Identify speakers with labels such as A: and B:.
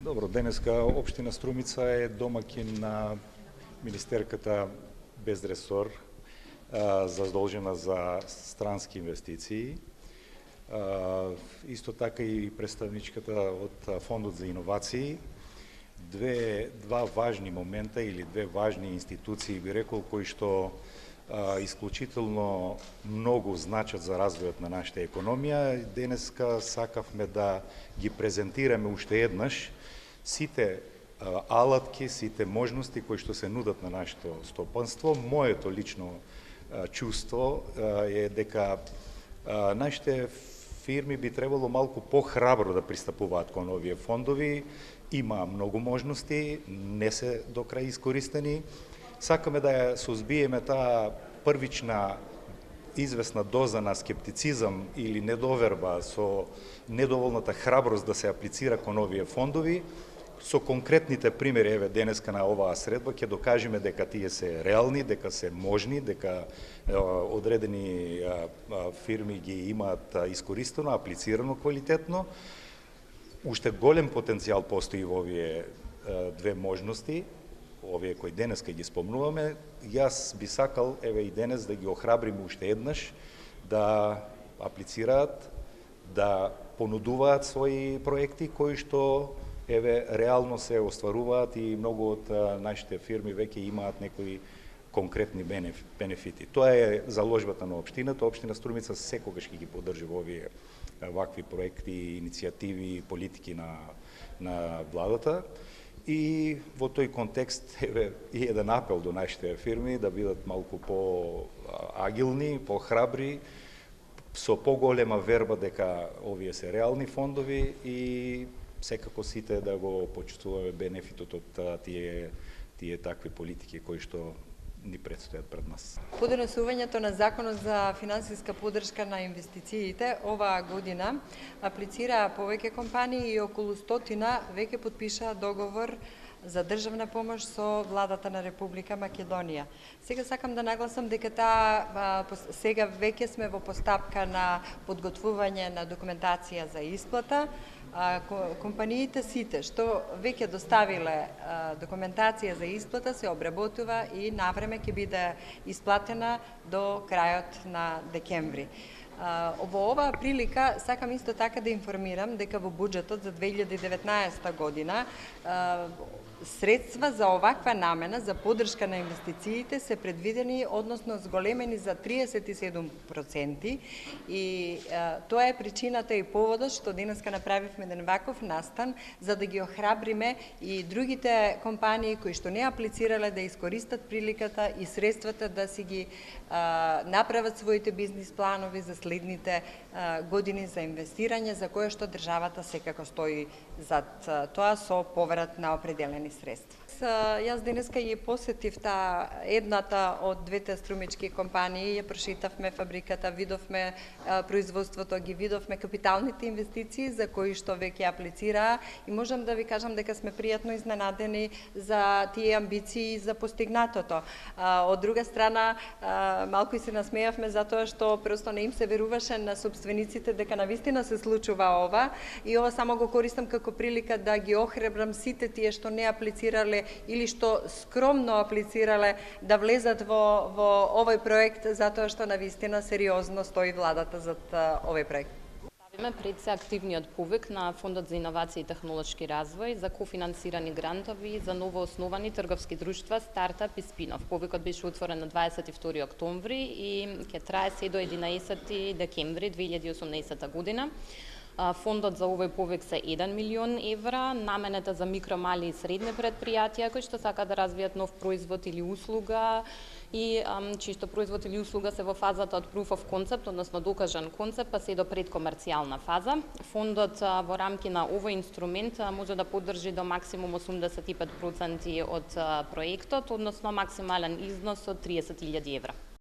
A: Добро, денеска општина Струмица е домакин на министерката без ресор, задолжена за странски инвестиции. Исто така и представничката од Фондот за иновации. Два важни момента или две важни институции, би рекол, кои што исклучително многу значат за развојот на нашата економија. Денеска сакавме да ги презентираме уште еднаш сите алатки, сите можности кои што се нудат на нашето стопанство. Моето лично чувство е дека нашите фирми би требало малку похрабро да пристапуваат кон овие фондови. Има многу можности, не се до крај искористени. Сакаме да ја сузбиеме таа првична известна доза на скептицизам или недоверба со недоволната храброст да се аплицира кон овие фондови. Со конкретните примери, еве денеска на оваа средба, ќе докажеме дека тие се реални, дека се можни, дека одредени фирми ги имаат искористено, аплицирано квалитетно. Уште голем потенцијал постои во овие две можности, овие кои денеска ги спомнуваме. Јас би сакал, еве и денес, да ги охрабриме уште еднаш да аплицираат, да понудуваат своји проекти кои што реално се остваруваат и многу од нашите фирми веќе имаат некои конкретни бенефити. Тоа е заложбата на општината. Општина Струмица секогаш ќе ги поддржи во овие вакви проекти, иницијативи, политики на владата. И во тој контекст и еден апел до нашите фирми да бидат малку по-агилни, по-храбри, со поголема верба дека овие се реални фондови и секако сите да го почувствуваме бенефитот од тие такви политики кои што ни предстојат пред нас.
B: По донесувањето на Законот за финансиска поддршка на инвестициите, оваа година аплицираа повеќе компании и околу 100 веќе подпишаа договор за државна помош со владата на Република Македонија. Сега сакам да нагласам дека сега веќе сме во постапка на подготвување на документација за исплата. Компаниите сите што веќе доставиле документација за исплата се обработува и навреме ќе биде исплатена до крајот на декември. Во оваа прилика сакам исто така да информирам дека во буџетот за 2019 година средства за оваква намена за поддршка на инвестициите се предвидени, односно зголемени за 37%, и тоа е причината и поводот што денеска направивме еден ваков настан за да ги охрабриме и другите компании кои што не аплицирале да искористат приликата и средствата да си ги направат своите бизнис планови за следните години за инвестирање, за кое што државата секако стои зад тоа со поврат на определени средства. Јас денеска ја посетив едната од двете струмички компании, ја прошетавме фабриката, видовме производството, ги видовме капиталните инвестиции за кои што веќе аплицираа и можам да ви кажам дека сме пријатно изненадени за тие амбиции за постигнатото. Од друга страна, малку и се насмејавме затоа што просто не им се веруваше на собствениците дека навистина се случува ова, и ова само го користам како прилика да ги охрабрам сите тие што не аплицирале или што скромно аплицирале да влезат во овој проект, затоа што навистина сериозно стои владата зад овој проект.
C: Ставиме пред се активниот повик на Фондот за иновации и технолошки развој за кофинансирани грантови за новоосновани трговски друштва, стартап и спинов. Повикот беше отворен на 22 октомври и ќе трае се до 11 декември 2018 година. Фондот за овој повик се 1 милион евра, наменета за микро, мали и средни предпријатија кои што сакаат да развијат нов производ или услуга и чисто производ или услуга се во фазата од proof of concept, односно докажан концепт, па се до предкомерцијална фаза. Фондот во рамки на овој инструмент може да поддржи до максимум 85% од проектот, односно максимален износ од 30.000 евра.